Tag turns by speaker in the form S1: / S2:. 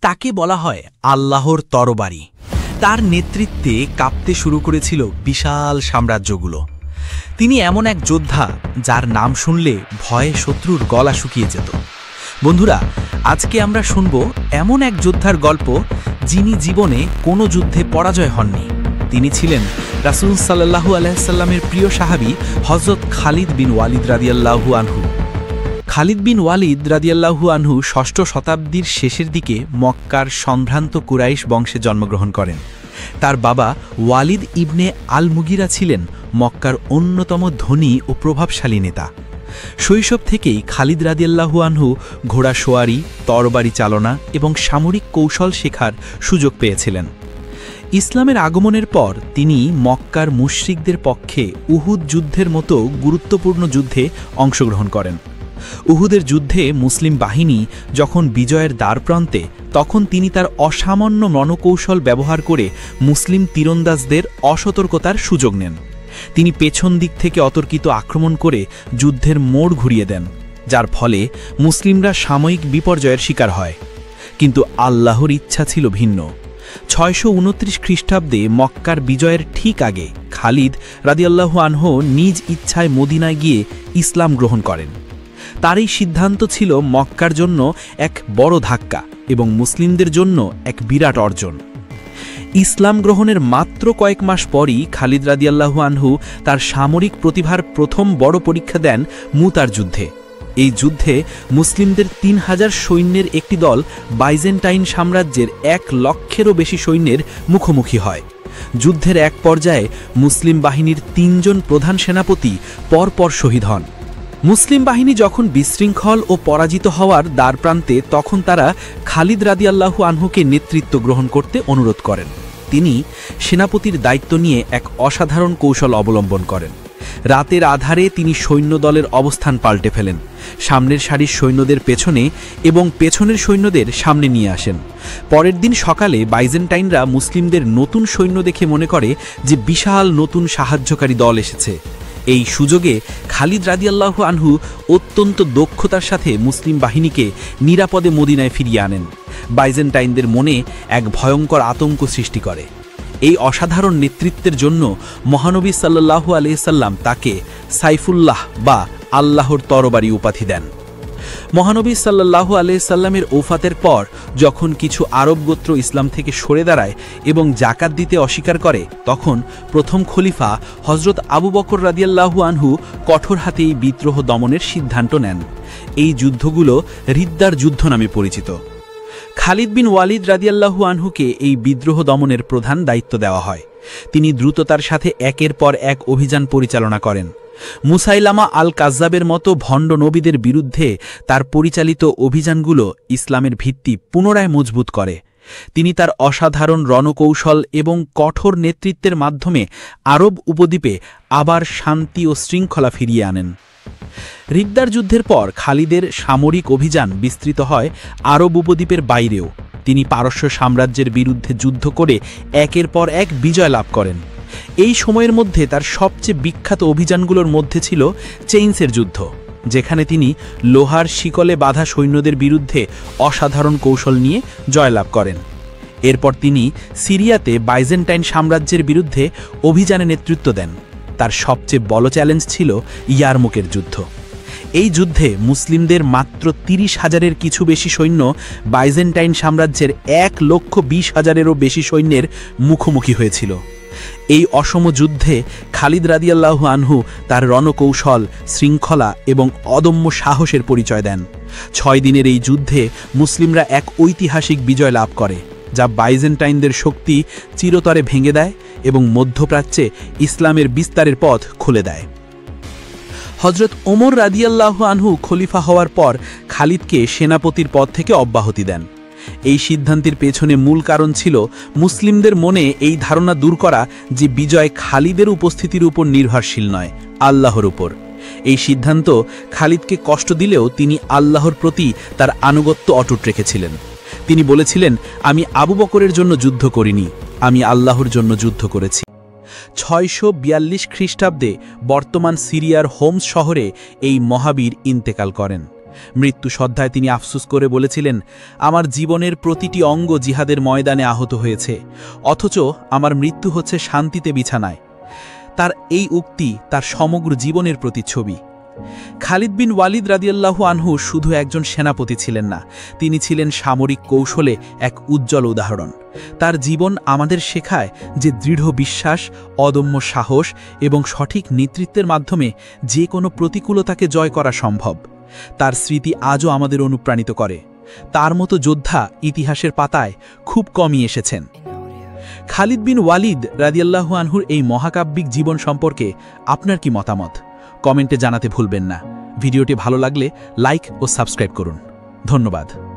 S1: তাকে বলা হয় আল্লাহর তরবারি। তার নেতৃত্বে কাঁপতে শুরু করেছিল বিশাল সাম্রাজ্যগুলো। তিনি এমন এক যোদ্ধা যার নাম শুনলে ভয়ে শত্রুর গলা শুকিয়ে যেত। বন্ধুরা, আজকে আমরা শুনব এমন এক যোদ্ধার গল্প যিনি জীবনে কোনো যুদ্ধে পরাজয় হননি। তিনি ছিলেন রাসূল সাল্লাল্লাহু আলাইহি সাল্লামের প্রিয় সাহাবী হযরত খালিদ বিন ওয়ালিদ রাদিয়াল্লাহু আনহু। খালিদ বিন ওয়ালিদ রাদিয়াল্লাহু আনহু ষষ্ঠ শতাব্দীর শেষের দিকে মক্কার সম্ভ্রান্ত কুরাইশ বংশে জন্মগ্রহণ করেন। তার বাবা ওয়ালিদ ইবনে আল মুগিরা ছিলেন মক্কার অন্যতম ধনী ও প্রভাবশালী নেতা। শৈশব থেকেই খালিদ রাদিয়াল্লাহু আনহু ঘোড়া সোয়ারি, তরবারি চালনা এবং সামরিক কৌশল শেখার সুযোগ পেয়েছিলেন। ইসলামের আগমনের পর তিনি মক্কার মুশরিকদের পক্ষে উহুদ যুদ্ধের মতো গুরুত্বপূর্ণ যুদ্ধে অংশগ্রহণ করেন। উহুদের যুদ্ধে মুসলিম বাহিনী যখন বিজয়ের দ্বারপ্রান্তে, তখন তিনি তার অসামান্য রণকৌশল ব্যবহার করে মুসলিম তীরন্দাজদের অসতর্কতার সুযোগ নেন। তিনি পেছন দিক থেকে অতর্কিত আক্রমণ করে যুদ্ধের মোড় ঘুরিয়ে দেন, যার ফলে মুসলিমরা সাময়িক বিপর্যয়ের শিকার হয়। কিন্তু আল্লাহর ইচ্ছা ছিল ভিন্ন। 629 খ্রিস্টাব্দে মক্কার বিজয়ের ঠিক আগে খালিদ রাদিয়াল্লাহু আনহু নিজ ইচ্ছায় মদিনায় গিয়ে ইসলাম গ্রহণ করেন। তার এই সিদ্ধান্ত ছিল মক্কার জন্য এক বড় ধাক্কা এবং মুসলিমদের জন্য এক বিরাট অর্জন। ইসলাম গ্রহণের মাত্র কয়েক মাস পরই খালিদ রাদিয়াল্লাহু আনহু তার সামরিক প্রতিভার প্রথম বড় পরীক্ষা দেন মুতার যুদ্ধে। এই যুদ্ধে মুসলিমদের 3000 সৈন্যের একটি দল বাইজেন্টাইন সাম্রাজ্যের 1 লক্ষেরও বেশি সৈন্যের মুখোমুখি হয়। যুদ্ধের এক পর্যায়ে মুসলিম বাহিনীর 3 জন প্রধান সেনাপতি পরপর শহীদ হন। মুসলিম বাহিনী যখন বিশৃঙ্খল ও পরাজিত হওয়ার দ্বারপ্রান্তে, তখন তারা খালিদ রাদিয়াল্লাহু আনহুকে নেতৃত্ব গ্রহণ করতে অনুরোধ করেন। তিনি সেনাপতির দায়িত্ব নিয়ে এক অসাধারণ কৌশল অবলম্বন করেন। রাতের আধারে তিনি সৈন্যদলের অবস্থান পাল্টে ফেলেন, সামনের সারির সৈন্যদের পেছনে এবং পেছনের সৈন্যদের সামনে নিয়ে আসেন। পরের দিন সকালে বাইজেন্টাইনরা মুসলিমদের নতুন সৈন্য দেখে মনে করে যে বিশাল নতুন সাহায্যকারী দল এসেছে। এই সুযোগে খালিদ রাদিয়াল্লাহু আনহু অত্যন্ত দক্ষতার সাথে মুসলিম বাহিনীকে নিরাপদে মদিনায় ফিরিয়ে আনেন। বাইজেন্টাইনদের মনে এক ভয়ঙ্কর আতঙ্ক সৃষ্টি করে। এই অসাধারণ নেতৃত্বের জন্য মহানবী সাল্লাল্লাহু আলাইহি সাল্লাম তাকে সাইফুল্লাহ বা আল্লাহর তরবারি উপাধি দেন। মহানবী সাল্লাল্লাহু আলাইহি সাল্লামের ওফাতের পর যখন কিছু আরব গোত্র ইসলাম থেকে সরে দাঁড়ায় এবং জাকাত দিতে অস্বীকার করে, তখন প্রথম খলিফা হযরত আবু বকর রাদিয়াল্লাহু আনহু কঠোর হাতে এই বিদ্রোহ দমনের সিদ্ধান্ত নেন। এই যুদ্ধগুলো রিদ্দার যুদ্ধ নামে পরিচিত। খালিদ বিন ওয়ালিদ রাদিয়াল্লাহু আনহুকে এই বিদ্রোহ দমনের প্রধান দায়িত্ব দেওয়া হয়। তিনি দ্রুততার সাথে একের পর এক অভিযান পরিচালনা করেন। মুসাইলামা আল কাজ্জাবের মতো ভণ্ড নবীদের বিরুদ্ধে তার পরিচালিত অভিযানগুলো ইসলামের ভিত্তি পুনরায় মজবুত করে। তিনি তার অসাধারণ রণকৌশল এবং কঠোর নেতৃত্বের মাধ্যমে আরব উপদ্বীপে আবার শান্তি ও শৃঙ্খলা ফিরিয়ে আনেন। রিদ্দার যুদ্ধের পর খালিদের সামরিক অভিযান বিস্তৃত হয় আরব উপদ্বীপের বাইরেও। তিনি পারস্য সাম্রাজ্যের বিরুদ্ধে যুদ্ধ করে একের পর এক বিজয় লাভ করেন। এই সময়ের মধ্যে তার সবচেয়ে বিখ্যাত অভিযানগুলোর মধ্যে ছিল চেইনসের যুদ্ধ, যেখানে তিনি লোহার শিকলে বাঁধা সৈন্যদের বিরুদ্ধে অসাধারণ কৌশল নিয়ে জয়লাভ করেন। এরপর তিনি সিরিয়াতে বাইজেন্টাইন সাম্রাজ্যের বিরুদ্ধে অভিযানে নেতৃত্ব দেন। তার সবচেয়ে বড় চ্যালেঞ্জ ছিল ইয়ারমুকের যুদ্ধ। এই যুদ্ধে মুসলিমদের মাত্র 30,000-এর কিছু বেশি সৈন্য বাইজেন্টাইন সাম্রাজ্যের 1,20,000-এরও বেশি সৈন্যের মুখোমুখি হয়েছিল। এই অসম যুদ্ধে খালিদ রাদিয়াল্লাহু আনহু তার রণকৌশল, শৃঙ্খলা এবং অদম্য সাহসের পরিচয় দেন। 6 দিনের এই যুদ্ধে মুসলিমরা এক ঐতিহাসিক বিজয় লাভ করে, যা বাইজেন্টাইনদের শক্তি চিরতরে ভেঙে দেয় এবং মধ্যপ্রাচ্যে ইসলামের বিস্তারের পথ খুলে দেয়। হযরত ওমর রাদিয়াল্লাহু আনহু খলিফা হওয়ার পর খালিদকে সেনাপতির পদ থেকে অব্যাহতি দেন। এই সিদ্ধান্তের পেছনে মূল কারণ ছিল মুসলিমদের মনে এই ধারণা দূর করা যে বিজয় খালিদের উপস্থিতির উপর নির্ভরশীল নয়, আল্লাহর উপর। এই সিদ্ধান্ত খালিদকে কষ্ট দিলেও তিনি আল্লাহর প্রতি তার আনুগত্য অটুট রেখেছিলেন। তিনি বলেছিলেন, আমি আবু বকরের জন্য যুদ্ধ করিনি, আমি আল্লাহর জন্য যুদ্ধ করেছি। 642 খ্রিস্টাব্দে বর্তমান সিরিয়ার হোমস শহরে এই মহাবীর ইন্তেকাল করেন। মৃত্যু সদ্ধায় তিনি আফসোস করে বলেছিলেন, আমার জীবনের প্রতিটি অঙ্গ জিহাদের ময়দানে আহত হয়েছে, অথচ আমার মৃত্যু হচ্ছে শান্তিতে বিছানায়। তার এই উক্তি তার সমগ্র জীবনের প্রতিচ্ছবি। খালিদ বিন ওয়ালিদ রাদিয়াল্লাহু আনহু শুধু একজন সেনাপতি ছিলেন না, তিনি ছিলেন সামরিক কৌশলে এক উজ্জ্বল উদাহরণ। তার জীবন আমাদের শেখায় যে দৃঢ় বিশ্বাস, অদম্য সাহস এবং সঠিক নেতৃত্বের মাধ্যমে যে কোনো প্রতিকূলতাকে জয় করা সম্ভব। তার স্মৃতি আজও আমাদের অনুপ্রাণিত করে। তার মতো যোদ্ধা ইতিহাসের পাতায় খুব কমই এসেছেন। খালিদ বিন ওয়ালিদ রাদিয়াল্লাহু আনহুর এই মহাকাব্যিক জীবন সম্পর্কে আপনার কি মতামত? কমেন্টে জানাতে ভুলবেন না। ভিডিওটি ভালো লাগলে লাইক ও সাবস্ক্রাইব করুন। ধন্যবাদ।